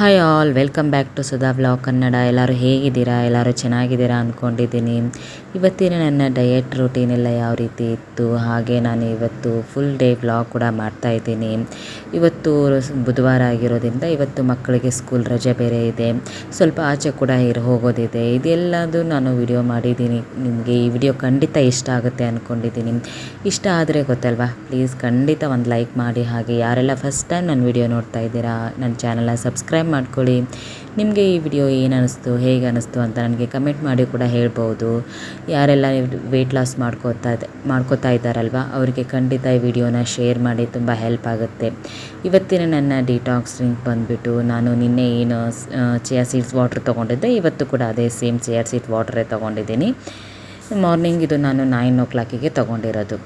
Hi all, welcome back to Sudha vlog Kannada. ಎಲ್ಲರೂ ಹೇಗಿದ್ದೀರಾ? ಎಲ್ಲರೂ ಚೆನ್ನಾಗಿದ್ದೀರಾ ಅಂದ್ಕೊಂಡಿದ್ದೀನಿ. ಇವತ್ತಿನ ನನ್ನ ಡಯಟ್ ರೂಟೀನ್ ಎಲ್ಲ ಯಾವ ರೀತಿ ಇತ್ತು, ಹಾಗೆ ನಾನು ಇವತ್ತು ಫುಲ್ ಡೇ ವ್ಲಾಗ್ ಕೂಡ ಮಾಡ್ತಾಯಿದ್ದೀನಿ. ಇವತ್ತು ಬುಧವಾರ ಆಗಿರೋದ್ರಿಂದ ಇವತ್ತು ಮಕ್ಕಳಿಗೆ ಸ್ಕೂಲ್ ರಜೆ ಬೇರೆ ಇದೆ, ಸ್ವಲ್ಪ ಆಚೆ ಕೂಡ ಹೋಗೋದಿದೆ. ಇದೆಲ್ಲದು ನಾನು ವಿಡಿಯೋ ಮಾಡಿದ್ದೀನಿ. ನಿಮಗೆ ಈ ವಿಡಿಯೋ ಖಂಡಿತ ಇಷ್ಟ ಆಗುತ್ತೆ ಅಂದ್ಕೊಂಡಿದ್ದೀನಿ. ಇಷ್ಟ ಆದರೆ ಗೊತ್ತಲ್ವಾ, ಪ್ಲೀಸ್ ಖಂಡಿತ ಒಂದು ಲೈಕ್ ಮಾಡಿ. ಹಾಗೆ ಯಾರೆಲ್ಲ ಫಸ್ಟ್ ಟೈಮ್ ನನ್ನ ವಿಡಿಯೋ ನೋಡ್ತಾ ಇದ್ದೀರಾ, ನನ್ನ ಚಾನಲ್ನ ಸಬ್ಸ್ಕ್ರೈಬ್ ಮಾಡ್ಕೊಳ್ಳಿ. ನಿಮಗೆ ಈ ವಿಡಿಯೋ ಏನು ಅನ್ನಿಸ್ತು, ಹೇಗೆ ಅನ್ನಿಸ್ತು ಅಂತ ನನಗೆ ಕಮೆಂಟ್ ಮಾಡಿ ಕೂಡ ಹೇಳ್ಬೋದು. ಯಾರೆಲ್ಲ ವೆಯ್ಟ್ ಲಾಸ್ ಮಾಡ್ಕೋತಾ ಇದ್ದಾರಲ್ವ, ಅವರಿಗೆ ಖಂಡಿತ ಈ ವಿಡಿಯೋನ ಶೇರ್ ಮಾಡಿ, ತುಂಬ ಹೆಲ್ಪ್ ಆಗುತ್ತೆ. ಇವತ್ತಿನ ನನ್ನ ಡಿಟಾಕ್ಸ್ ಡ್ರಿಂಕ್ ಬಂದುಬಿಟ್ಟು, ನಾನು ನಿನ್ನೆ ಏನು ಚಿಯಾ ಸೀಡ್ಸ್ ವಾಟ್ರ್ ತೊಗೊಂಡಿದ್ದೆ, ಇವತ್ತು ಕೂಡ ಅದೇ ಸೇಮ್ ಚಿಯಾ ಸೀಡ್ಸ್ ವಾಟ್ರೇ ತೊಗೊಂಡಿದ್ದೀನಿ. ಮಾರ್ನಿಂಗ್ ಇದು ನಾನು 9 o'clock ತೊಗೊಂಡಿರೋದು.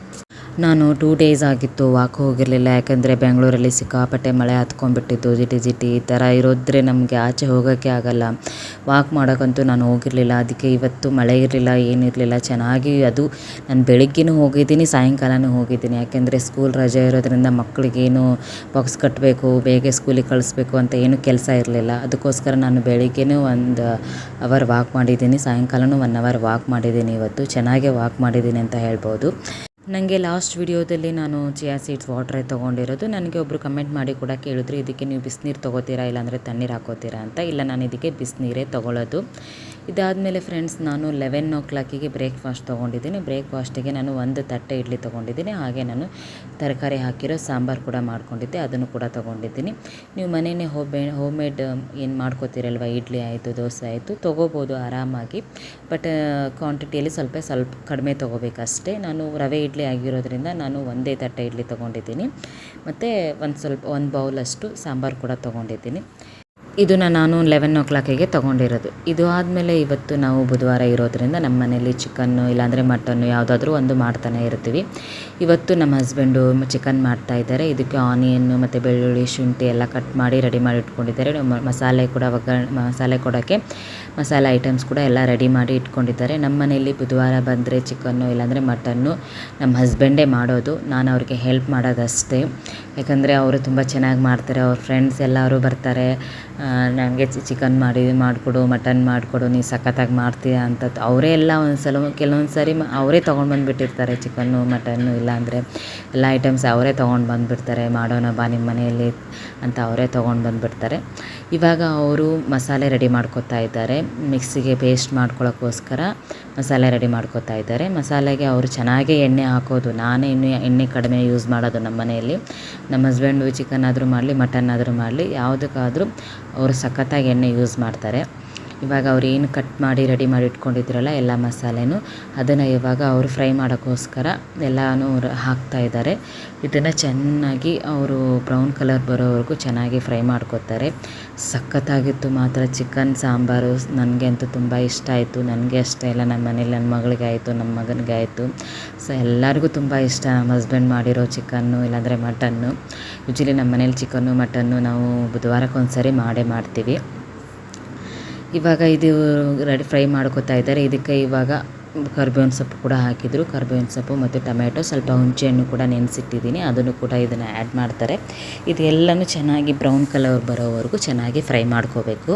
ನಾನು 2 days ಆಗಿತ್ತು ವಾಕ್ ಹೋಗಿರಲಿಲ್ಲ, ಯಾಕಂದರೆ ಬೆಂಗಳೂರಲ್ಲಿ ಸಿಕ್ಕಾಪಟ್ಟೆ ಮಳೆ ಹತ್ಕೊಂಡ್ಬಿಟ್ಟಿತ್ತು. ಜಿಟಿ ಈ ಥರ ಇರೋದ್ರೆ ನಮಗೆ ಆಚೆ ಹೋಗೋಕ್ಕೆ ಆಗೋಲ್ಲ. ವಾಕ್ ಮಾಡೋಕ್ಕಂತೂ ನಾನು ಹೋಗಿರಲಿಲ್ಲ. ಅದಕ್ಕೆ ಇವತ್ತು ಮಳೆ ಇರಲಿಲ್ಲ, ಏನಿರಲಿಲ್ಲ, ಚೆನ್ನಾಗಿ ಅದು ನಾನು ಬೆಳಿಗ್ಗೆನೂ ಹೋಗಿದ್ದೀನಿ, ಸಾಯಂಕಾಲನೂ ಹೋಗಿದ್ದೀನಿ. ಯಾಕೆಂದರೆ ಸ್ಕೂಲ್ ರಜೆ ಇರೋದ್ರಿಂದ ಮಕ್ಕಳಿಗೇನು ಬಾಕ್ಸ್ ಕಟ್ಟಬೇಕು, ಬೇಗ ಸ್ಕೂಲಿಗೆ ಕಳಿಸ್ಬೇಕು ಅಂತ ಏನೂ ಕೆಲಸ ಇರಲಿಲ್ಲ. ಅದಕ್ಕೋಸ್ಕರ ನಾನು ಬೆಳಿಗ್ಗೆನೂ 1 hour ವಾಕ್ ಮಾಡಿದ್ದೀನಿ, ಸಾಯಂಕಾಲನೂ 1 hour ವಾಕ್ ಮಾಡಿದ್ದೀನಿ. ಇವತ್ತು ಚೆನ್ನಾಗೇ ವಾಕ್ ಮಾಡಿದ್ದೀನಿ ಅಂತ ಹೇಳ್ಬೋದು. ನನಗೆ ಲಾಸ್ಟ್ ವಿಡಿಯೋದಲ್ಲಿ ನಾನು ಚಿಯಾ ಸೀಡ್ಸ್ ವಾಟ್ರೇ ತೊಗೊಂಡಿರೋದು. ನನಗೆ ಒಬ್ಬರು ಕಮೆಂಟ್ ಮಾಡಿ ಕೂಡ ಕೇಳಿದ್ರು, ಇದಕ್ಕೆ ನೀವು ಬಿಸಿನೀರು ತೊಗೋತೀರಾ ಇಲ್ಲಾಂದರೆ ತಣ್ಣೀರು ಹಾಕೋತೀರಾ ಅಂತ. ಇಲ್ಲ, ನಾನು ಇದಕ್ಕೆ ಬಿಸಿನೀರೇ ತೊಗೊಳ್ಳೋದು. ಇದಾದಮೇಲೆ ಫ್ರೆಂಡ್ಸ್, ನಾನು 11 o'clock ಬ್ರೇಕ್ಫಾಸ್ಟ್ ತೊಗೊಂಡಿದ್ದೀನಿ. ಬ್ರೇಕ್ಫಾಸ್ಟಿಗೆ ನಾನು 1 ತಟ್ಟೆ ಇಡ್ಲಿ ತೊಗೊಂಡಿದ್ದೀನಿ. ಹಾಗೆ ನಾನು ತರಕಾರಿ ಹಾಕಿರೋ ಸಾಂಬಾರು ಕೂಡ ಮಾಡ್ಕೊಂಡಿದ್ದೆ, ಅದನ್ನು ಕೂಡ ತೊಗೊಂಡಿದ್ದೀನಿ. ನೀವು ಮನೆಯೇ ಹೋಮ್ ಮೇಡ್ ಏನು ಮಾಡ್ಕೋತೀರಲ್ವ, ಇಡ್ಲಿ ಆಯಿತು, ದೋಸೆ ಆಯಿತು, ತೊಗೋಬೋದು ಆರಾಮಾಗಿ. ಬಟ್ ಕ್ವಾಂಟಿಟಿಯಲ್ಲಿ ಸ್ವಲ್ಪ ಕಡಿಮೆ ತೊಗೋಬೇಕಷ್ಟೇ. ನಾನು ರವೆ ಇಡ್ಲಿ ಆಗಿರೋದ್ರಿಂದ ನಾನು 1 ತಟ್ಟೆ ಇಡ್ಲಿ ತೊಗೊಂಡಿದ್ದೀನಿ, ಮತ್ತು ಒಂದು ಬೌಲಷ್ಟು ಸಾಂಬಾರು ಕೂಡ ತೊಗೊಂಡಿದ್ದೀನಿ. ಇದನ್ನು ನಾನು 11 o'clock ತೊಗೊಂಡಿರೋದು. ಇದು ಆದಮೇಲೆ ಇವತ್ತು ನಾವು ಬುಧವಾರ ಇರೋದ್ರಿಂದ ನಮ್ಮ ಮನೇಲಿ ಚಿಕನ್ನು ಇಲ್ಲಾಂದರೆ ಮಟನ್ನು ಯಾವುದಾದ್ರೂ ಒಂದು ಮಾಡ್ತಾನೆ ಇರ್ತೀವಿ. ಇವತ್ತು ನಮ್ಮ ಹಸ್ಬೆಂಡು ಚಿಕನ್ ಮಾಡ್ತಾಯಿದ್ದಾರೆ. ಇದಕ್ಕೆ ಆನಿಯನ್ನು ಮತ್ತು ಬೆಳ್ಳುಳ್ಳಿ, ಶುಂಠಿ ಎಲ್ಲ ಕಟ್ ಮಾಡಿ ರೆಡಿ ಮಾಡಿ ಇಟ್ಕೊಂಡಿದ್ದಾರೆ. ಮಸಾಲೆ ಕೂಡ ಮಸಾಲೆ ಕೊಡೋಕ್ಕೆ ಮಸಾಲೆ ಐಟಮ್ಸ್ ಕೂಡ ಎಲ್ಲ ರೆಡಿ ಮಾಡಿ ಇಟ್ಕೊಂಡಿದ್ದಾರೆ. ನಮ್ಮ ಮನೇಲಿ ಬುಧವಾರ ಬಂದರೆ ಚಿಕನ್ನು ಇಲ್ಲಾಂದರೆ ಮಟನ್ನು ನಮ್ಮ ಹಸ್ಬೆಂಡೇ ಮಾಡೋದು, ನಾನು ಅವ್ರಿಗೆ ಹೆಲ್ಪ್ ಮಾಡೋದಷ್ಟೇ. ಯಾಕಂದರೆ ಅವರು ತುಂಬ ಚೆನ್ನಾಗಿ ಮಾಡ್ತಾರೆ. ಅವ್ರ ಫ್ರೆಂಡ್ಸ್ ಎಲ್ಲರೂ ಬರ್ತಾರೆ, ನನಗೆ ಚಿಕನ್ ಮಾಡಿಕೊಡು, ಮಟನ್ ಮಾಡಿಕೊಡು, ನೀನು ಸಖತ್ತಾಗಿ ಮಾಡ್ತೀಯ ಅಂತ ಅವರೇ ಎಲ್ಲ ಕೆಲವೊಂದು ಸಾರಿ ಅವರೇ ತೊಗೊಂಡು ಬಂದುಬಿಟ್ಟಿರ್ತಾರೆ. ಚಿಕನ್ನು, ಮಟನ್ನು ಇಲ್ಲಾಂದರೆ ಎಲ್ಲ ಐಟಮ್ಸ್ ಅವರೇ ತೊಗೊಂಡು ಬಂದುಬಿಡ್ತಾರೆ. ಮಾಡೋಣ ಬಾ ನಿಮ್ಮ ಮನೆಯಲ್ಲಿ ಅಂತ ಅವರೇ ತೊಗೊಂಡು ಬಂದುಬಿಡ್ತಾರೆ. ಇವಾಗ ಅವರು ಮಸಾಲೆ ರೆಡಿ ಮಾಡ್ಕೊತಾ ಇದ್ದಾರೆ. ಮಿಕ್ಸಿಗೆ ಪೇಸ್ಟ್ ಮಾಡ್ಕೊಳ್ಳೋಕ್ಕೋಸ್ಕರ ಮಸಾಲೆ ರೆಡಿ ಮಾಡ್ಕೊತಾ ಇದ್ದಾರೆ. ಮಸಾಲೆಗೆ ಅವರು ಚೆನ್ನಾಗೇ ಎಣ್ಣೆ ಹಾಕೋದು, ನಾನೇ ಎಣ್ಣೆ ಕಡಿಮೆ ಯೂಸ್ ಮಾಡೋದು ನಮ್ಮ ಮನೆಯಲ್ಲಿ. ನಮ್ಮ ಹಸ್ಬೆಂಡು ಚಿಕನ್ ಆದರೂ ಮಾಡಲಿ, ಮಟನ್ ಆದರೂ ಮಾಡಲಿ, ಯಾವುದಕ್ಕಾದರೂ ಅವರು ಸಖತ್ತಾಗಿ ಎಣ್ಣೆ ಯೂಸ್ ಮಾಡ್ತಾರೆ. ಇವಾಗ ಅವ್ರು ಏನು ಕಟ್ ಮಾಡಿ ರೆಡಿ ಮಾಡಿ ಇಟ್ಕೊಂಡಿದ್ರಲ್ಲ ಎಲ್ಲ ಮಸಾಲೆನೂ, ಅದನ್ನು ಇವಾಗ ಅವರು ಫ್ರೈ ಮಾಡೋಕ್ಕೋಸ್ಕರ ಎಲ್ಲನೂ ಹಾಕ್ತಾಯಿದ್ದಾರೆ. ಇದನ್ನು ಚೆನ್ನಾಗಿ ಅವರು ಬ್ರೌನ್ ಕಲರ್ ಬರೋವರೆಗೂ ಚೆನ್ನಾಗಿ ಫ್ರೈ ಮಾಡ್ಕೊತಾರೆ. ಸಖತ್ತಾಗಿತ್ತು ಮಾತ್ರ ಚಿಕನ್ ಸಾಂಬಾರು. ನನಗೆ ಅಂತೂ ತುಂಬ ಇಷ್ಟ ಆಯಿತು. ನನಗೆ ಅಷ್ಟೇ ಇಲ್ಲ, ನಮ್ಮ ಮನೇಲಿ ನನ್ನ ಮಗಳಿಗೆ ಆಯಿತು, ನಮ್ಮ ಮಗನಿಗೆ ಆಯಿತು. ಸೊ ಎಲ್ಲರಿಗೂ ತುಂಬ ಇಷ್ಟ ನಮ್ಮ ಹಸ್ಬೆಂಡ್ ಮಾಡಿರೋ ಚಿಕನ್ನು ಇಲ್ಲಾಂದರೆ ಮಟನ್ನು. ಯೂಶ್ವಲಿ ನಮ್ಮ ಮನೇಲಿ ಚಿಕನ್ನು ಮಟನ್ನು ನಾವು ಬುಧವಾರಕ್ಕೊಂದ್ಸರಿ ಮಾಡೇ ಮಾಡ್ತೀವಿ. ಇವಾಗ ಇದು ಫ್ರೈ ಮಾಡ್ಕೊತಾ ಇದ್ದಾರೆ. ಇದಕ್ಕೆ ಇವಾಗ ಕರಿಬೇವಿನ ಸೊಪ್ಪು ಕೂಡ ಹಾಕಿದರು. ಕರಿಬೇವಿನ ಸೊಪ್ಪು ಮತ್ತು ಟೊಮೆಟೊ, ಸ್ವಲ್ಪ ಹುಣಸೆಹಣ್ಣು ಕೂಡ ನೆನೆಸಿಟ್ಟಿದ್ದೀನಿ, ಅದನ್ನು ಕೂಡ ಇದನ್ನು ಆ್ಯಡ್ ಮಾಡ್ತಾರೆ. ಇದೆಲ್ಲನೂ ಚೆನ್ನಾಗಿ ಬ್ರೌನ್ ಕಲರ್ ಬರೋವರೆಗೂ ಚೆನ್ನಾಗಿ ಫ್ರೈ ಮಾಡ್ಕೋಬೇಕು.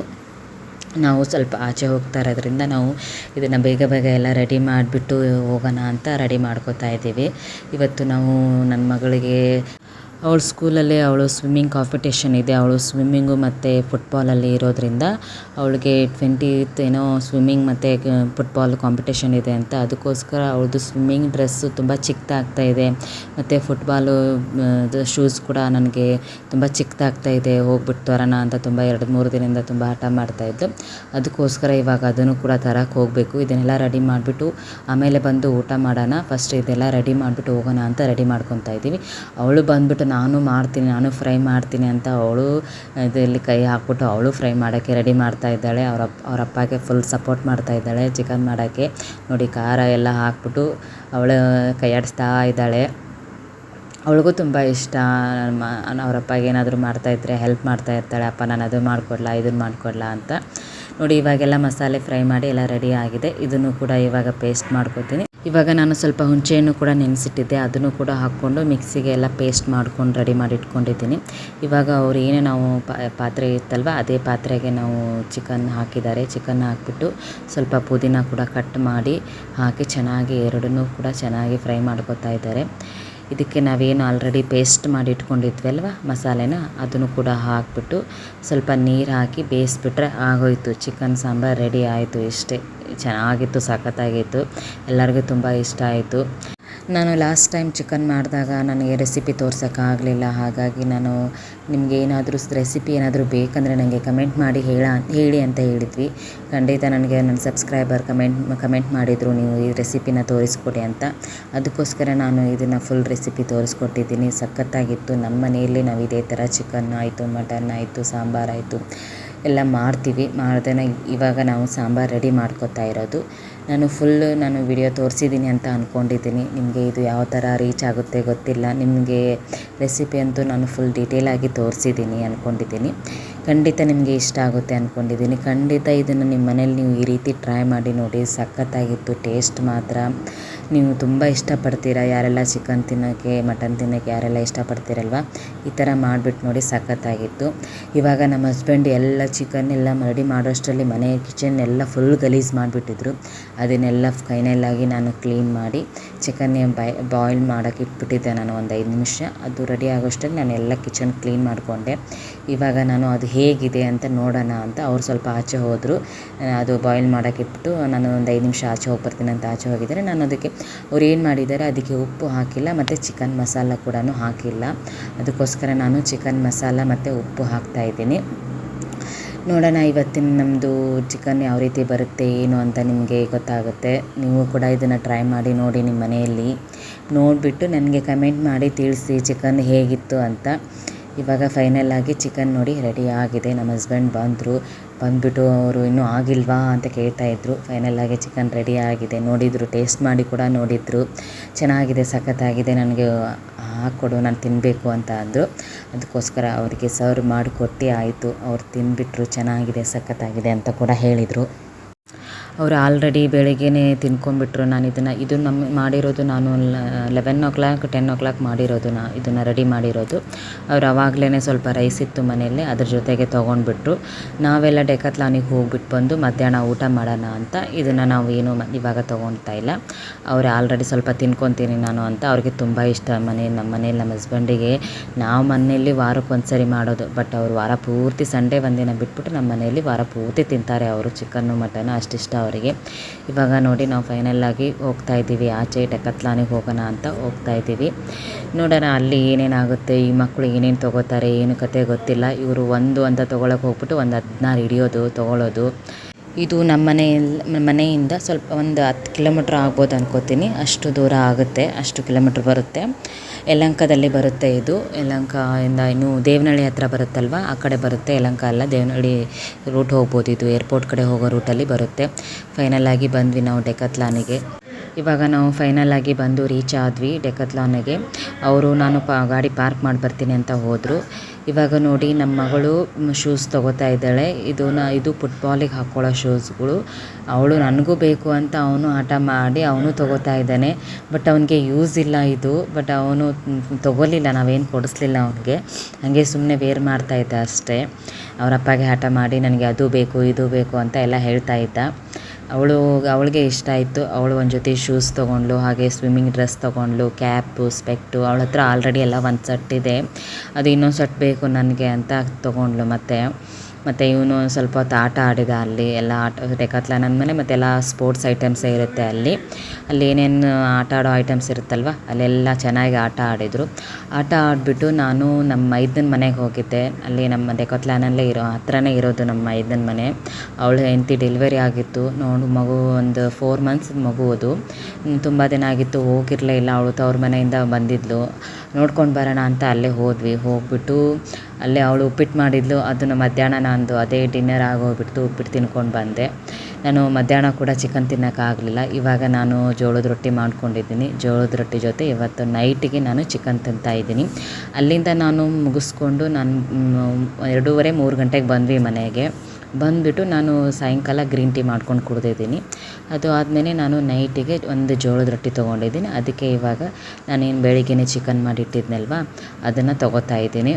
ನಾವು ಸ್ವಲ್ಪ ಆಚೆ ಹೋಗ್ತಾ ಇರೋದ್ರಿಂದ ನಾವು ಇದನ್ನು ಬೇಗ ಎಲ್ಲ ರೆಡಿ ಮಾಡಿಬಿಟ್ಟು ಹೋಗೋಣ ಅಂತ ರೆಡಿ ಮಾಡ್ಕೋತಾ ಇದ್ದೀವಿ. ಇವತ್ತು ನಾವು ನನ್ನ ಮಗಳಿಗೆ ಅವಳ ಸ್ಕೂಲಲ್ಲಿ ಸ್ವಿಮ್ಮಿಂಗ್ ಕಾಂಪಿಟೇಷನ್ ಇದೆ. ಅವಳು ಸ್ವಿಮ್ಮಿಂಗು ಮತ್ತು ಫುಟ್ಬಾಲಲ್ಲಿ ಇರೋದ್ರಿಂದ ಅವಳಿಗೆ 20th ಏನೋ ಸ್ವಿಮ್ಮಿಂಗ್ ಮತ್ತು ಫುಟ್ಬಾಲ್ ಕಾಂಪಿಟೇಷನ್ ಇದೆ ಅಂತ. ಅದಕ್ಕೋಸ್ಕರ ಅವಳದು ಸ್ವಿಮ್ಮಿಂಗ್ ಡ್ರೆಸ್ಸು ತುಂಬ ಚಿಕ್ಕದಾಗ್ತಾಯಿದೆ, ಮತ್ತು ಫುಟ್ಬಾಲು ಶೂಸ್ ಕೂಡ ನನಗೆ ತುಂಬ ಚಿಕ್ಕದಾಗ್ತಾಯಿದೆ, ಹೋಗ್ಬಿಟ್ಟು ತರೋಣ ಅಂತ ತುಂಬ 2-3 ದಿನದಿಂದ ತುಂಬ ಹಠ ಮಾಡ್ತಾಯಿದ್ದು. ಅದಕ್ಕೋಸ್ಕರ ಇವಾಗ ಅದನ್ನು ಕೂಡ ತರಕ್ಕೆ ಹೋಗಬೇಕು. ಇದನ್ನೆಲ್ಲ ರೆಡಿ ಮಾಡಿಬಿಟ್ಟು ಆಮೇಲೆ ಬಂದು ಊಟ ಮಾಡೋಣ. ಫಸ್ಟ್ ಇದೆಲ್ಲ ರೆಡಿ ಮಾಡಿಬಿಟ್ಟು ಹೋಗೋಣ ಅಂತ ರೆಡಿ ಮಾಡ್ಕೊತಾ ಇದ್ದೀವಿ. ಅವಳು ಬಂದುಬಿಟ್ಟು ನಾನು ಫ್ರೈ ಮಾಡ್ತೀನಿ ಅಂತ ಅವಳು ಇದರಲ್ಲಿ ಕೈ ಹಾಕ್ಬಿಟ್ಟು ಅವಳು ಫ್ರೈ ಮಾಡೋಕ್ಕೆ ರೆಡಿ ಮಾಡ್ತಾ ಇದ್ದಾಳೆ. ಅವ್ರ ಅಪ್ಪಗೆ ಫುಲ್ ಸಪೋರ್ಟ್ ಮಾಡ್ತಾ ಇದ್ದಾಳೆ ಚಿಕನ್ ಮಾಡೋಕ್ಕೆ. ನೋಡಿ, ಖಾರ ಎಲ್ಲ ಹಾಕ್ಬಿಟ್ಟು ಅವಳು ಕೈಯಾಡಿಸ್ತಾ ಇದ್ದಾಳೆ. ಅವಳಿಗೂ ತುಂಬ ಇಷ್ಟ. ಅವ್ರ ಅಪ್ಪಗೆ ಏನಾದರೂ ಮಾಡ್ತಾಯಿದ್ರೆ ಹೆಲ್ಪ್ ಮಾಡ್ತಾ ಇರ್ತಾಳೆ, ಅಪ್ಪ ನಾನು ಅದು ಮಾಡಿಕೊಡ್ಲಾ, ಇದನ್ನು ಮಾಡಿಕೊಡ್ಲಾ ಅಂತ. ನೋಡಿ, ಇವಾಗೆಲ್ಲ ಮಸಾಲೆ ಫ್ರೈ ಮಾಡಿ ಎಲ್ಲ ರೆಡಿ ಆಗಿದೆ. ಇದನ್ನು ಕೂಡ ಇವಾಗ ಪೇಸ್ಟ್ ಮಾಡ್ಕೊತೀನಿ. ಇವಾಗ ನಾನು ಸ್ವಲ್ಪ ಹುಣಸೆಹಣ್ಣು ಕೂಡ ನೆನೆಸಿಟ್ಟಿದ್ದೆ, ಅದನ್ನು ಕೂಡ ಹಾಕ್ಕೊಂಡು ಮಿಕ್ಸಿಗೆ ಎಲ್ಲ ಪೇಸ್ಟ್ ಮಾಡ್ಕೊಂಡು ರೆಡಿ ಮಾಡಿ ಇಟ್ಕೊಂಡಿದ್ದೀನಿ. ಇವಾಗ ಅವ್ರು ಏನೇ ನಾವು ಪಾತ್ರೆ ಇತ್ತಲ್ವ ಅದೇ ಪಾತ್ರೆಗೆ ನಾವು ಚಿಕನ್ ಹಾಕಿದ್ದಾರೆ. ಚಿಕನ್ ಹಾಕ್ಬಿಟ್ಟು ಸ್ವಲ್ಪ ಪುದೀನ ಕೂಡ ಕಟ್ ಮಾಡಿ ಹಾಕಿ ಚೆನ್ನಾಗಿ ಎರಡನ್ನೂ ಕೂಡ ಚೆನ್ನಾಗಿ ಫ್ರೈ ಮಾಡ್ಕೊತಾ ಇದ್ದಾರೆ. ಇದಕ್ಕೆ ನಾವೇನು ಆಲ್ರೆಡಿ ಪೇಸ್ಟ್ ಮಾಡಿ ಇಟ್ಕೊಂಡಿದ್ವಿ ಅಲ್ವ ಮಸಾಲೆನ, ಅದನ್ನು ಕೂಡ ಹಾಕಿಬಿಟ್ಟು ಸ್ವಲ್ಪ ನೀರು ಹಾಕಿ ಬೇಯಿಸ್ಬಿಟ್ರೆ ಆಗೋಯಿತು. ಚಿಕನ್ ಸಾಂಬಾರು ರೆಡಿ ಆಯಿತು. ಇಷ್ಟೇ, ಚೆನ್ನಾಗಿತ್ತು, ಸಖತ್ತಾಗಿತ್ತು, ಎಲ್ಲರಿಗೂ ತುಂಬ ಇಷ್ಟ ಆಯಿತು. ನಾನು ಲಾಸ್ಟ್ ಟೈಮ್ ಚಿಕನ್ ಮಾಡಿದಾಗ ನನಗೆ ರೆಸಿಪಿ ತೋರ್ಸೋಕ್ಕಾಗಲಿಲ್ಲ. ಹಾಗಾಗಿ ನಾನು ನಿಮಗೆ ಏನಾದರೂ ರೆಸಿಪಿ ಏನಾದರೂ ಬೇಕಂದರೆ ನನಗೆ ಕಮೆಂಟ್ ಮಾಡಿ ಹೇಳಿ ಅಂತ ಹೇಳಿದ್ವಿ. ಖಂಡಿತ ನನಗೆ ನನ್ನ ಸಬ್ಸ್ಕ್ರೈಬರ್ ಕಮೆಂಟ್ ಮಾಡಿದರು, ನೀವು ಈ ರೆಸಿಪಿನ ತೋರಿಸ್ಕೊಡಿ ಅಂತ. ಅದಕ್ಕೋಸ್ಕರ ನಾನು ಇದನ್ನು ಫುಲ್ ರೆಸಿಪಿ ತೋರಿಸ್ಕೊಟ್ಟಿದ್ದೀನಿ. ಸಖತ್ತಾಗಿತ್ತು. ನಮ್ಮ ಮನೆಯಲ್ಲಿ ನಾವು ಇದೇ ಥರ ಚಿಕನ್ ಆಯಿತು, ಮಟನ್ ಆಯಿತು, ಸಾಂಬಾರಾಯಿತು ಎಲ್ಲ ಮಾಡ್ತೀವಿ. ಮಾಡ್ದೇ ಇವಾಗ ನಾವು ಸಾಂಬಾರು ರೆಡಿ ಮಾಡ್ಕೊತಾ ಇರೋದು. ನಾನು ವಿಡಿಯೋ ತೋರಿಸಿದ್ದೀನಿ ಅಂತ ಅಂದ್ಕೊಂಡಿದ್ದೀನಿ. ನಿಮಗೆ ಇದು ಯಾವ ಥರ ರೀಚ್ ಆಗುತ್ತೆ ಗೊತ್ತಿಲ್ಲ. ನಿಮಗೆ ರೆಸಿಪಿ ಅಂತೂ ನಾನು ಫುಲ್ ಡೀಟೇಲಾಗಿ ತೋರಿಸಿದ್ದೀನಿ ಅಂದ್ಕೊಂಡಿದ್ದೀನಿ. ಖಂಡಿತ ನಿಮಗೆ ಇಷ್ಟ ಆಗುತ್ತೆ ಅಂದ್ಕೊಂಡಿದ್ದೀನಿ. ಖಂಡಿತ ಇದನ್ನು ನಿಮ್ಮ ಮನೇಲಿ ನೀವು ಈ ರೀತಿ ಟ್ರೈ ಮಾಡಿ ನೋಡಿ. ಸಖತ್ತಾಗಿತ್ತು. ಟೇಸ್ಟ್ ಮಾತ್ರ ನೀವು ತುಂಬ ಇಷ್ಟಪಡ್ತೀರಾ. ಯಾರೆಲ್ಲ ಚಿಕನ್ ತಿನ್ನೋಕ್ಕೆ, ಮಟನ್ ತಿನ್ನೋಕ್ಕೆ ಯಾರೆಲ್ಲ ಇಷ್ಟಪಡ್ತೀರಲ್ವ, ಈ ಥರ ಮಾಡಿಬಿಟ್ಟು ನೋಡಿ, ಸಖತ್ತಾಗಿತ್ತು. ಇವಾಗ ನಮ್ಮ ಹಸ್ಬೆಂಡ್ ಎಲ್ಲ ಚಿಕನ್ ಎಲ್ಲ ರೆಡಿ ಮಾಡೋಷ್ಟರಲ್ಲಿ ಮನೆ ಕಿಚನ್ ಎಲ್ಲ ಫುಲ್ ಗಲೀಜು ಮಾಡಿಬಿಟ್ಟಿದ್ರು. ಅದನ್ನೆಲ್ಲ ಫೈನಲಾಗಿ ನಾನು ಕ್ಲೀನ್ ಮಾಡಿ ಚಿಕನ್ನೇ ಬಾಯ್ಲ್ ಮಾಡೋಕ್ಕೆ ಇಟ್ಬಿಟ್ಟಿದ್ದೆ ನಾನು ಒಂದು 5 ನಿಮಿಷ. ಅದು ರೆಡಿ ಆಗೋಷ್ಟರಲ್ಲಿ ನಾನು ಎಲ್ಲ ಕಿಚನ್ ಕ್ಲೀನ್ ಮಾಡಿಕೊಂಡೆ. ಇವಾಗ ನಾನು ಅದು ಹೇಗಿದೆ ಅಂತ ನೋಡೋಣ ಅಂತ ಅವ್ರು ಸ್ವಲ್ಪ ಆಚೆ ಹೋದರು. ಅದು ಬಾಯ್ಲ್ ಮಾಡೋಕ್ಕೆ ಇಟ್ಬಿಟ್ಟು ನಾನು ಒಂದು 5 ನಿಮಿಷ ಆಚೆ ಹೋಗಿ ಬರ್ತೀನಿ ಅಂತ ಆಚೆ ಹೋಗಿದ್ದಾರೆ. ನಾನು ಅದಕ್ಕೆ ಅವ್ರು ಏನು ಮಾಡಿದ್ದಾರೆ, ಅದಕ್ಕೆ ಉಪ್ಪು ಹಾಕಿಲ್ಲ ಮತ್ತು ಚಿಕನ್ ಮಸಾಲ ಕೂಡ ಹಾಕಿಲ್ಲ. ಅದಕ್ಕೋಸ್ಕರ ನಾನು ಚಿಕನ್ ಮಸಾಲ ಮತ್ತು ಉಪ್ಪು ಹಾಕ್ತಾಯಿದ್ದೀನಿ. ನೋಡೋಣ ಇವತ್ತಿನ ನಮ್ಮದು ಚಿಕನ್ ಯಾವ ರೀತಿ ಬರುತ್ತೆ ಏನು ಅಂತ ನಿಮಗೆ ಗೊತ್ತಾಗುತ್ತೆ. ನೀವು ಕೂಡ ಇದನ್ನು ಟ್ರೈ ಮಾಡಿ ನೋಡಿ ನಿಮ್ಮ ಮನೆಯಲ್ಲಿ. ನೋಡಿಬಿಟ್ಟು ನನಗೆ ಕಮೆಂಟ್ ಮಾಡಿ ತಿಳಿಸಿ ಚಿಕನ್ ಹೇಗಿತ್ತು ಅಂತ. ಇವಾಗ ಫೈನಲಾಗಿ ಚಿಕನ್ ನೋಡಿ ರೆಡಿ ಆಗಿದೆ. ನಮ್ಮ ಹಸ್ಬೆಂಡ್ ಬಂದುಬಿಟ್ಟು ಅವರು ಇನ್ನೂ ಆಗಿಲ್ವಾ ಅಂತ ಕೇಳ್ತಾಯಿದ್ರು. ಫೈನಲಾಗಿ ಚಿಕನ್ ರೆಡಿ ಆಗಿದೆ. ನೋಡಿದರು, ಟೇಸ್ಟ್ ಮಾಡಿ ಕೂಡ ನೋಡಿದರು. ಚೆನ್ನಾಗಿದೆ, ಸಖತ್ತಾಗಿದೆ, ನನಗೆ ಹಾಕ್ಕೊಡು, ನಾನು ತಿನ್ನಬೇಕು ಅಂತ ಅಂದರು. ಅದಕ್ಕೋಸ್ಕರ ಅವರಿಗೆ ಸರ್ವ್ ಮಾಡಿಕೊಟ್ಟು ಆಯಿತು. ಅವ್ರು ತಿಂದುಬಿಟ್ರು. ಚೆನ್ನಾಗಿದೆ, ಸಖತ್ತಾಗಿದೆ ಅಂತ ಕೂಡ ಹೇಳಿದರು. ಅವರು ಆಲ್ರೆಡಿ ಬೆಳಗ್ಗೆನೇ ತಿನ್ಕೊಂಡ್ಬಿಟ್ರು. ಇದು ನಮ್ಮ ಮಾಡಿರೋದು ನಾನು 11 o'clock 10 o'clock ಮಾಡಿರೋದು. ಇದನ್ನು ರೆಡಿ ಮಾಡಿರೋದು. ಅವ್ರು ಆವಾಗಲೇ ಸ್ವಲ್ಪ ರೈಸ್ ಇತ್ತು ಮನೆಯಲ್ಲಿ, ಅದ್ರ ಜೊತೆಗೆ ತೊಗೊಂಡ್ಬಿಟ್ರು. ನಾವೆಲ್ಲ ಡೆಕಾಥ್ಲಾನಿಗೆ ಹೋಗ್ಬಿಟ್ಟು ಬಂದು ಮಧ್ಯಾಹ್ನ ಊಟ ಮಾಡೋಣ ಅಂತ ಇದನ್ನು ನಾವು ಏನು ಇವಾಗ ತೊಗೊಳ್ತಾ ಇಲ್ಲ. ಅವ್ರು ಆಲ್ರೆಡಿ ಸ್ವಲ್ಪ ತಿನ್ಕೊತೀನಿ ನಾನು ಅಂತ. ಅವ್ರಿಗೆ ತುಂಬ ಇಷ್ಟ. ನಮ್ಮ ಮನೇಲಿ ನಮ್ಮ ಹಸ್ಬೆಂಡಿಗೆ ನಾವು ಮನೆಯಲ್ಲಿ ವಾರಕ್ಕೆ ಒಂದು ಸರಿ ಮಾಡೋದು, ಬಟ್ ಅವರು ವಾರ ಪೂರ್ತಿ ಸಂಡೇ ಒಂದಿನ ಬಿಟ್ಬಿಟ್ಟು ನಮ್ಮ ಮನೆಯಲ್ಲಿ ವಾರ ಪೂರ್ತಿ ತಿಂತಾರೆ ಅವರು. ಚಿಕನ್ನು ಮಟನ್ನು ಅಷ್ಟಿಷ್ಟ ಅವರಿಗೆ. ಇವಾಗ ನೋಡಿ ನಾವು ಫೈನಲಾಗಿ ಹೋಗ್ತಾಯಿದ್ದೀವಿ ಆಚೆ, ಡೆಕಾಥ್ಲಾನಿಗೆ ಹೋಗೋಣ ಅಂತ ಹೋಗ್ತಾಯಿದ್ದೀವಿ. ನೋಡೋಣ ಅಲ್ಲಿ ಏನೇನಾಗುತ್ತೆ, ಈ ಮಕ್ಕಳು ಏನೇನು ತೊಗೋತಾರೆ ಏನು ಕತೆ ಗೊತ್ತಿಲ್ಲ. ಇವರು ಒಂದು ಅಂತ ತೊಗೊಳಕ್ಕೆ ಹೋಗ್ಬಿಟ್ಟು ಒಂದು 16 ಹಿಡಿಯೋದು ತೊಗೊಳ್ಳೋದು. ಇದು ನಮ್ಮ ಮನೆಯಿಂದ ಸ್ವಲ್ಪ ಒಂದು 10 ಕಿಲೋಮೀಟ್ರ್ ಆಗ್ಬೋದು ಅನ್ಕೋತೀನಿ. ಅಷ್ಟು ದೂರ ಆಗುತ್ತೆ, ಅಷ್ಟು ಕಿಲೋಮೀಟ್ರ್ ಬರುತ್ತೆ. ಯಲಹಂಕದಲ್ಲಿ ಬರುತ್ತೆ ಇದು. ಯಲಹಂಕದಿಂದ ಇನ್ನೂ ದೇವನಹಳ್ಳಿ ಹತ್ರ ಬರುತ್ತಲ್ವ, ಆ ಕಡೆ ಬರುತ್ತೆ. ಯಲಹಂಕ ಅಲ್ಲ, ದೇವನಹಳ್ಳಿ ರೂಟ್ ಹೋಗ್ಬೋದು. ಇದು ಏರ್ಪೋರ್ಟ್ ಕಡೆ ಹೋಗೋ ರೂಟಲ್ಲಿ ಬರುತ್ತೆ. ಫೈನಲಾಗಿ ಬಂದ್ವಿ ನಾವು ಡೆಕಾಥ್ಲಾನಿಗೆ. ಇವಾಗ ನಾವು ಫೈನಲಾಗಿ ಬಂದು ರೀಚ್ ಆದ್ವಿ ಡೆಕಾಥ್ಲಾನಿಗೆ. ನಾನು ಗಾಡಿ ಪಾರ್ಕ್ ಮಾಡಿ ಬರ್ತೀನಿ ಅಂತ ಹೋದರು. ಇವಾಗ ನೋಡಿ ನಮ್ಮ ಮಗಳು ಶೂಸ್ ತೊಗೋತಾ ಇದ್ದಾಳೆ. ಇದು ಫುಟ್ಬಾಲಿಗೆ ಹಾಕ್ಕೊಳ್ಳೋ ಶೂಸ್ಗಳು. ಅವಳು ನನಗೂ ಬೇಕು ಅಂತ ಅವನು ಹಠ ಮಾಡಿ ಅವನು ತೊಗೋತಾ ಇದ್ದಾನೆ. ಬಟ್ ಅವನಿಗೆ ಯೂಸ್ ಇಲ್ಲ ಇದು. ಬಟ್ ಅವನು ತೊಗೋಲಿಲ್ಲ, ನಾವೇನು ಕೊಡಿಸ್ಲಿಲ್ಲ ಅವನಿಗೆ. ಹಾಗೆ ಸುಮ್ಮನೆ ವೇರ್ ಮಾಡ್ತಾಯಿದ್ದ ಅಷ್ಟೇ. ಅವರ ಅಪ್ಪಗೆ ಹಠ ಮಾಡಿ ನನಗೆ ಅದು ಬೇಕು ಇದು ಬೇಕು ಅಂತ ಎಲ್ಲ ಹೇಳ್ತಾ ಇದ್ದ. ಅವಳಿಗೆ ಇಷ್ಟ ಆಯಿತು. ಅವಳು ಒಂದು ಜೊತೆ ಶೂಸ್ ತೊಗೊಂಡ್ಳು, ಹಾಗೆ ಸ್ವಿಮ್ಮಿಂಗ್ ಡ್ರೆಸ್ ತೊಗೊಂಡ್ಳು, ಕ್ಯಾಪು, ಸ್ಪೆಕ್ಟು. ಅವಳ ಹತ್ರ ಆಲ್ರೆಡಿ ಎಲ್ಲ ಒಂದು ಸೆಟ್ ಇದೆ. ಅದು ಇನ್ನೊಂದು ಸೆಟ್ ಬೇಕು ನನಗೆ ಅಂತ ತೊಗೊಂಡ್ಳು. ಮತ್ತು ಇವನು ಸ್ವಲ್ಪ ಹೊತ್ತು ಆಟ ಆಡಿದ ಅಲ್ಲಿ ಎಲ್ಲ ಡೆಕಾಥ್ಲಾನ್ ಅಂದಮೇಲೆ ಮತ್ತೆಲ್ಲ ಸ್ಪೋರ್ಟ್ಸ್ ಐಟಮ್ಸೇ ಇರುತ್ತೆ ಅಲ್ಲಿ ಏನೇನು ಆಟ ಆಡೋ ಐಟಮ್ಸ್ ಇರುತ್ತಲ್ವ, ಅಲ್ಲೆಲ್ಲ ಚೆನ್ನಾಗಿ ಆಟ ಆಡಿದರು. ಆಟ ಆಡಿಬಿಟ್ಟು ನಾನು ನಮ್ಮ ಮೈದನ ಮನೆಗೆ ಹೋಗಿದ್ದೆ. ಅಲ್ಲಿ ನಮ್ಮ ಡೆಕಾಥ್ಲಾನಲ್ಲೇ ಹತ್ರನೇ ಇರೋದು ನಮ್ಮ ಮೈದನ ಮನೆ. ಅವಳು ಹೆಂಡತಿ ಡೆಲಿವರಿ ಆಗಿತ್ತು. ಮಗು ಒಂದು 4 months ಮಗು. ಅದು ತುಂಬ ದಿನ ಆಗಿತ್ತು, ಹೋಗಿರಲೇ ಇಲ್ಲ. ಅವಳು ತವ್ರ ಮನೆಯಿಂದ ಬಂದಿದ್ಲು. ನೋಡ್ಕೊಂಡು ಬರೋಣ ಅಂತ ಅಲ್ಲೇ ಹೋಗ್ಬಿಟ್ಟು ಅಲ್ಲೇ ಅವಳು ಉಪ್ಪಿಟ್ಟು ಮಾಡಿದ್ಲು. ಅದನ್ನು ಮಧ್ಯಾಹ್ನ ನಂದು ಅದೇ ಡಿನ್ನರ್ ಆಗೋಗ್ಬಿಟ್ಟು ಉಪ್ಪಿಟ್ಟು ತಿನ್ಕೊಂಡು ಬಂದೆ. ನಾನು ಮಧ್ಯಾಹ್ನ ಕೂಡ ಚಿಕನ್ ತಿನ್ನೋಕ್ಕಾಗಲಿಲ್ಲ. ಇವಾಗ ನಾನು ಜೋಳದ ರೊಟ್ಟಿ ಮಾಡ್ಕೊಂಡಿದ್ದೀನಿ. ಜೋಳದ ರೊಟ್ಟಿ ಜೊತೆ ಇವತ್ತು ನೈಟಿಗೆ ನಾನು ಚಿಕನ್ ತಿಂತಾಯಿದ್ದೀನಿ. ಅಲ್ಲಿಂದ ನಾನು ಮುಗಿಸ್ಕೊಂಡು ನಾನು 2:30 3 ಗಂಟೆಗೆ ಬಂದ್ವಿ ಮನೆಗೆ. ಬಂದುಬಿಟ್ಟು ನಾನು ಸಾಯಂಕಾಲ ಗ್ರೀನ್ ಟೀ ಮಾಡ್ಕೊಂಡು ಕುಡ್ದಿದ್ದೀನಿ. ಅದು ಆದಮೇಲೆ ನಾನು ನೈಟಿಗೆ ಒಂದು ಜೋಳದ ರೊಟ್ಟಿ ತೊಗೊಂಡಿದ್ದೀನಿ. ಅದಕ್ಕೆ ಇವಾಗ ನಾನೇನು ಬೆಳಿಗ್ಗೆನೇ ಚಿಕನ್ ಮಾಡಿಟ್ಟಿದ್ನಲ್ವ ಅದನ್ನು ತೊಗೋತಾ ಇದ್ದೀನಿ.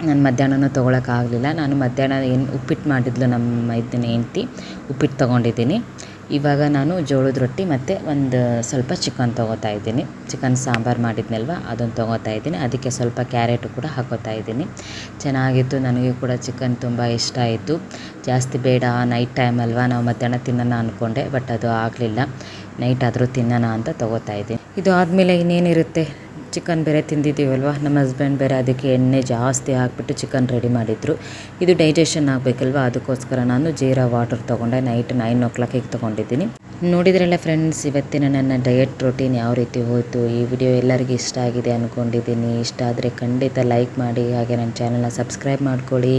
ನಾನು ಮಧ್ಯಾಹ್ನನೂ ತೊಗೊಳಕ್ಕಾಗಲಿಲ್ಲ. ನಾನು ಮಧ್ಯಾಹ್ನ ಏನು ಉಪ್ಪಿಟ್ಟು ಮಾಡಿದ್ಲು ನಮ್ಮ ಮೈದನ ಹೆಂಡ್ತಿ, ಉಪ್ಪಿಟ್ಟು ತೊಗೊಂಡಿದ್ದೀನಿ. ಇವಾಗ ನಾನು ಜೋಳದ ರೊಟ್ಟಿ ಮತ್ತು ಒಂದು ಸ್ವಲ್ಪ ಚಿಕನ್ ತೊಗೋತಾ ಇದ್ದೀನಿ. ಚಿಕನ್ ಸಾಂಬಾರು ಮಾಡಿದ್ನಲ್ವ ಅದನ್ನು ತೊಗೋತಾ ಇದ್ದೀನಿ. ಅದಕ್ಕೆ ಸ್ವಲ್ಪ ಕ್ಯಾರೆಟು ಕೂಡ ಹಾಕೋತಾ ಇದ್ದೀನಿ. ಚೆನ್ನಾಗಿತ್ತು. ನನಗೆ ಕೂಡ ಚಿಕನ್ ತುಂಬ ಇಷ್ಟ ಆಯಿತು. ಜಾಸ್ತಿ ಬೇಡ, ನೈಟ್ ಟೈಮ್ ಅಲ್ವಾ, ನಾವು ಮಧ್ಯಾಹ್ನ ತಿನ್ನೋಣ ಅಂದ್ಕೊಂಡೆ, ಬಟ್ ಅದು ಆಗಲಿಲ್ಲ. ನೈಟ್ ಆದರೂ ತಿನ್ನೋಣ ಅಂತ ತೊಗೋತಾ ಇದ್ದೀನಿ. ಇದು ಆದಮೇಲೆ ಇನ್ನೇನಿರುತ್ತೆ, ಚಿಕನ್ ಬೇರೆ ತಿಂದಿದ್ದೀವಲ್ವ, ನಮ್ಮ ಹಸ್ಬೆಂಡ್ ಬೇರೆ ಅದಕ್ಕೆ ಎಣ್ಣೆ ಜಾಸ್ತಿ ಹಾಕ್ಬಿಟ್ಟು ಚಿಕನ್ ರೆಡಿ ಮಾಡಿದರು. ಇದು ಡೈಜೆಷನ್ ಆಗಬೇಕಲ್ವ, ಅದಕ್ಕೋಸ್ಕರ ನಾನು ಜೀರಾ ವಾಟರ್ ತೊಗೊಂಡೆ. ನೈಟ್ 9 o'clock ತೊಗೊಂಡಿದ್ದೀನಿ. ನೋಡಿದ್ರಲ್ಲ ಫ್ರೆಂಡ್ಸ್, ಇವತ್ತಿನ ನನ್ನ ಡಯಟ್ ರೊಟೀನ್ ಯಾವ ರೀತಿ ಹೋಯಿತು. ಈ ವಿಡಿಯೋ ಎಲ್ಲರಿಗೂ ಇಷ್ಟ ಆಗಿದೆ ಅಂದ್ಕೊಂಡಿದ್ದೀನಿ. ಇಷ್ಟ ಆದರೆ ಖಂಡಿತ ಲೈಕ್ ಮಾಡಿ, ಹಾಗೆ ನನ್ನ ಚಾನಲ್ನ ಸಬ್ಸ್ಕ್ರೈಬ್ ಮಾಡ್ಕೊಳ್ಳಿ.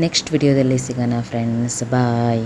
ನೆಕ್ಸ್ಟ್ ವಿಡಿಯೋದಲ್ಲಿ ಸಿಗೋಣ ಫ್ರೆಂಡ್ಸ್. ಬಾಯ್.